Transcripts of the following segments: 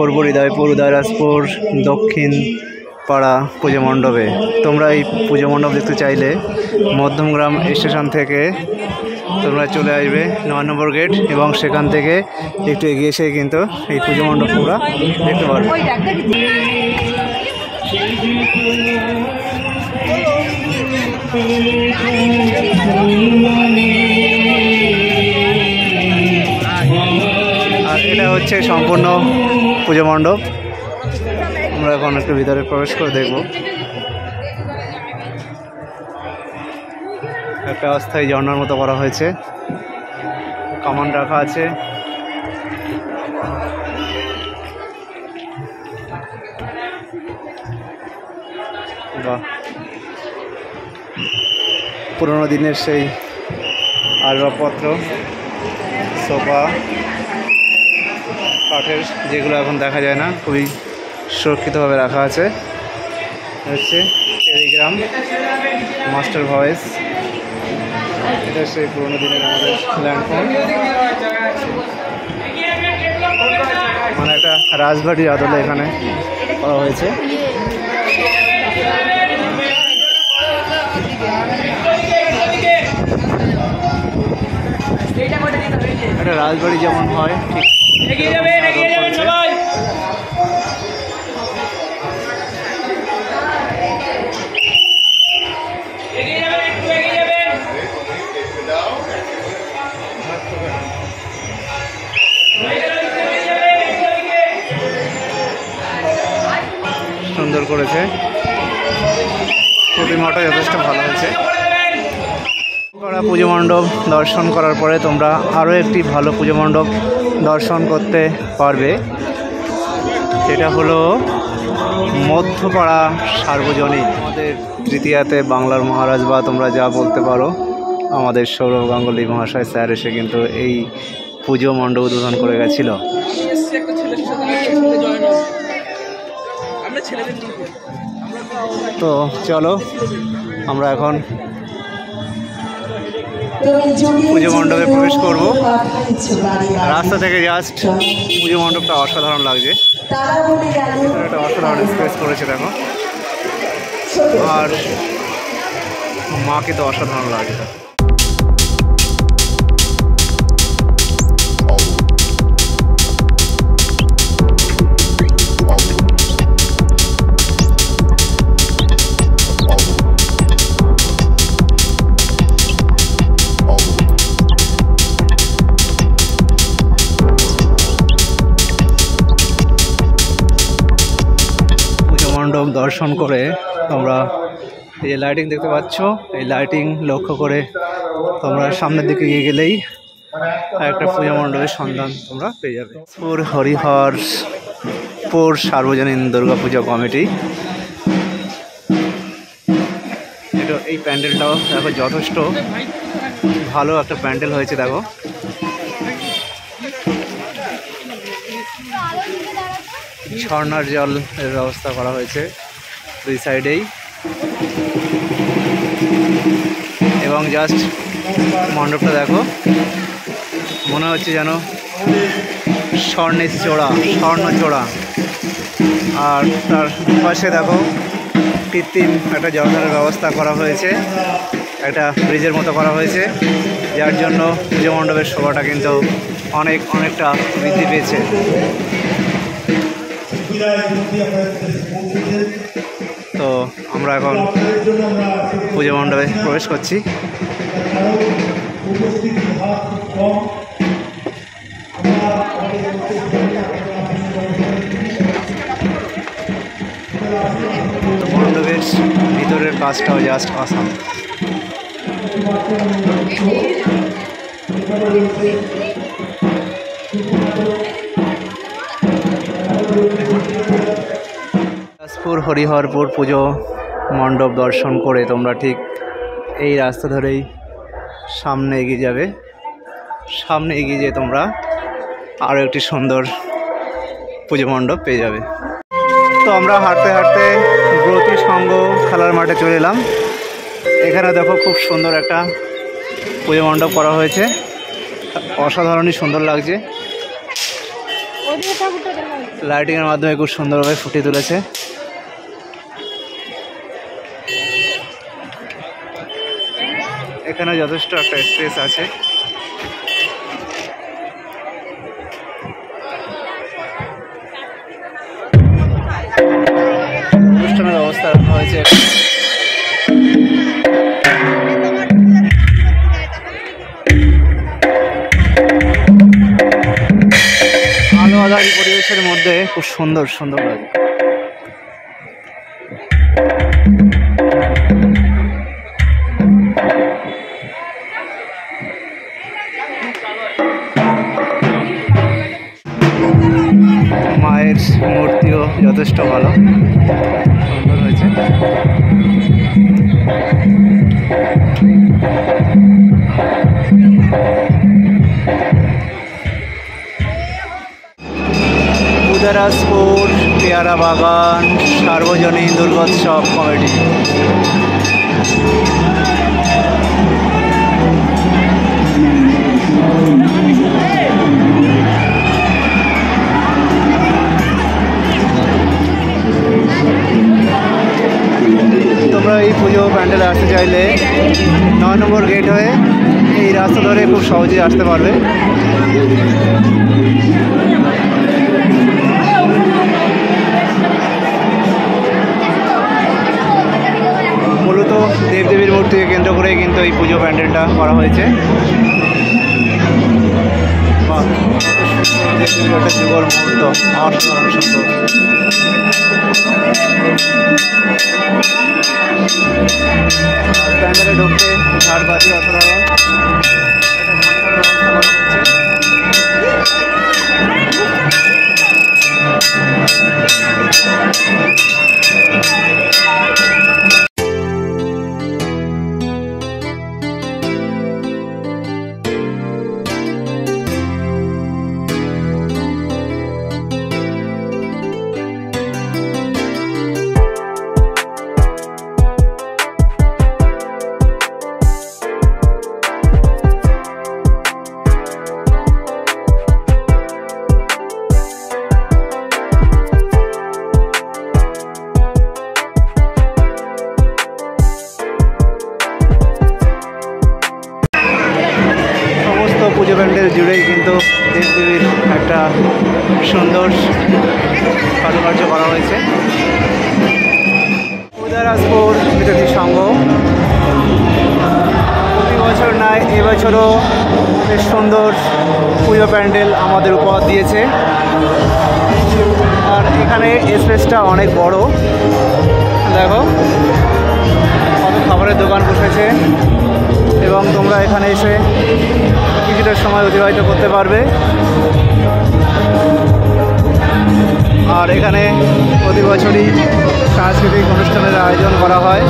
করব হৃদয়পুর উদয়রাজপুর দক্ষিণ পাড়া পুজো মণ্ডপে। তোমরা এই পুজো মণ্ডপ দেখতে চাইলে মধ্যমগ্রাম স্টেশন থেকে তোমরা চলে আসবে ৯ নম্বর গেট, এবং সেখান থেকে একটু এগিয়ে এসে কিন্তু এই পুজো মণ্ডপ তোমরা দেখতে পারবে। আর এটা হচ্ছে সম্পূর্ণ পুজো মণ্ডপ। আমরা এখন একটু ভিতরে প্রবেশ করে দেখব। একটা অস্থায়ী ঝর্ণার মতো করা হয়েছে, কামান রাখা আছে। বাহ, পুরোনো দিনের সেই আসবাবপত্র, সোফা কাঠের, যেগুলো এখন দেখা যায় না, খুবই সুরক্ষিতভাবে রাখা আছে। হচ্ছে টেলিগ্রাম মাস্টার ভয়েস, এটা সেই পুরোনো দিনের আমাদের ল্যান্ডফোন, মানে একটা রাজবাড়ির আদলে এখানে করা হয়েছে। একটা রাজবাড়ি যেমন হয় ঠিক সুন্দর করেছে। প্রতিমাটা যথেষ্ট ভালো হয়েছে। পুজো মণ্ডপ দর্শন করার পরে তোমরা আরও একটি ভালো পুজো মণ্ডপ দর্শন করতে পারবে, যেটা হলো মধ্যপাড়া সার্বজনীন। আমাদের তৃতীয়াতে বাংলার মহারাজ বা তোমরা যা বলতে পারো, আমাদের সৌরভ গাঙ্গুলি মহাশয় স্যার এসে কিন্তু এই পুজো মণ্ডপ উদ্বোধন করে গেছিল। তো চলো আমরা এখন পুজো মণ্ডপে প্রবেশ করব। রাস্তা থেকে জাস্ট পুজো মণ্ডপটা অসাধারণ লাগছে, একটা অসাধারণ স্পেস করেছে দেখো, আর মাকে তো অসাধারণ লাগছে। মণ্ডপ দর্শন করে তোমরা এই যে লাইটিং দেখতে পাচ্ছ, এই লাইটিং লক্ষ্য করে তোমরা সামনের দিকে এগিয়ে গেলেই একটা পুজো মণ্ডপের সন্ধান তোমরা পেয়ে যাবে। হরিহরপুর সার্বজনীন দুর্গাপূজা কমিটি, এটা এই প্যান্ডেলটাও দেখো যথেষ্ট ভালো একটা প্যান্ডেল হয়েছে। দেখো ঝর্ণার জল এর ব্যবস্থা করা হয়েছে দুই সাইডেই, এবং জাস্ট মণ্ডপটা দেখো মনে হচ্ছে যেন স্বর্ণ চোড়া। আর তার পাশে দেখো কৃত্রিম একটা জলাধারের ব্যবস্থা করা হয়েছে, একটা ব্রিজের মতো করা হয়েছে, যার জন্য পুজো মণ্ডপের শোভাটা কিন্তু অনেকটা বৃদ্ধি পেয়েছে। তো আমরা এখন পুজো মণ্ডপে প্রবেশ করছি। মণ্ডপের ভিতরের কাজটাও জাস্ট আসাম। হরিহরপুর পুজো মণ্ডপ দর্শন করে তোমরা ঠিক এই রাস্তা ধরেই সামনে এগিয়ে যাবে। সামনে এগিয়ে যেয়ে তোমরা আরও একটি সুন্দর পুজো মণ্ডপ পেয়ে যাবে। তো আমরা হাঁটতে হাঁটতে ব্রতী সংঘ খেলার মাঠে চলে এলাম। এখানে দেখো খুব সুন্দর একটা পুজো মণ্ডপ করা হয়েছে, অসাধারণই সুন্দর লাগছে। লাইটিং এর মাধ্যমে খুব সুন্দরভাবে ফুটিয়ে তুলেছে। এখানে যথেষ্ট একটা স্পেস আছে। অনুষ্ঠানের ব্যবস্থা রাখা হয়েছে। আলো আধারি পরিবেশের মধ্যে খুব সুন্দর সুন্দর লাগে। মায়ের মূর্তিও যথেষ্ট ভালো সুন্দর হয়েছে। উদয়রাজপুর পেয়ারা বাগান সার্বজনীন দুর্গোৎসব কমিটি। তোমরা এই পুজো প্যান্ডেলে আসতে চাইলে 9 নম্বর গেট হয়ে এই রাস্তা ধরে খুব সহজেই আসতে পারবে। মূলত দেবদেবীর মূর্তিকে কেন্দ্র করে কিন্তু এই পুজো প্যান্ডেলটা করা হয়েছে। দেবদেবীর একটা যুগল মুহূর্ত, অসাধারণ সুন্দর। প্যান্ডেলে ঢুকতে ঝাড়বাতি অসাধারণ। পুজো প্যান্ডেল জুড়েই কিন্তু দেবদেবীর একটা সুন্দর কারুকার্য করা হয়েছে। উদয়রাজপুর বিরোধী সংঘ প্রতি বছর নয় এবছরও বেশ সুন্দর পুজো প্যান্ডেল আমাদের উপহার দিয়েছে। আর এখানে স্পেসটা অনেক বড়, দেখো কত খাবারের দোকান বসেছে এবং তোমরা এখানে এসে কিছুটা সময় অতিবাহিত করতে পারবে। আর এখানে প্রতি বছরই সাংস্কৃতিক অনুষ্ঠানের আয়োজন করা হয়।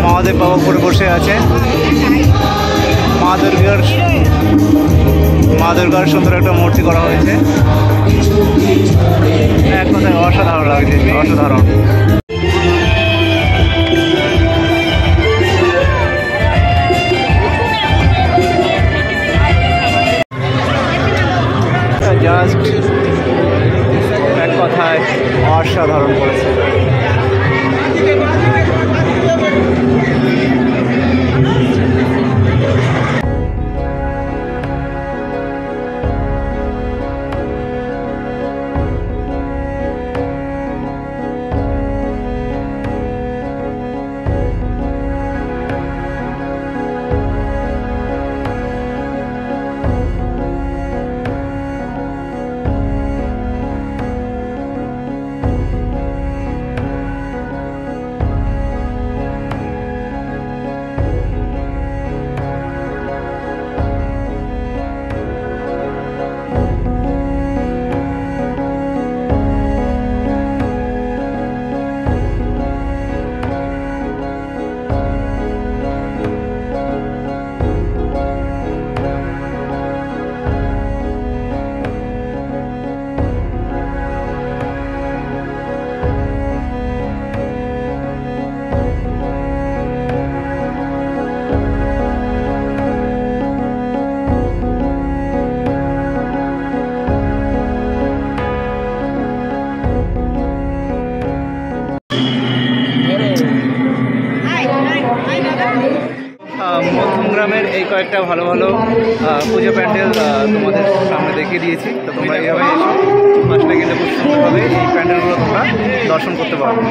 মহাদেব বাবা উপরে বসে আছে। মা দুর্গার সুন্দর একটা মূর্তি করা হয়েছে। এক কথায় অসাধারণ লাগছে, অসাধারণ। জাস্ট এক কথায় অসাধারণ করেছে। মধ্যমগ্রামের এই কয়েকটা ভালো ভালো পুজো প্যান্ডেল তোমাদের সামনে দেখিয়ে দিয়েছি। তো তোমরা এইভাবে এসো, আসলে কিন্তু খুব সুন্দরভাবে এই প্যান্ডেলগুলো তোমরা দর্শন করতে পারবে।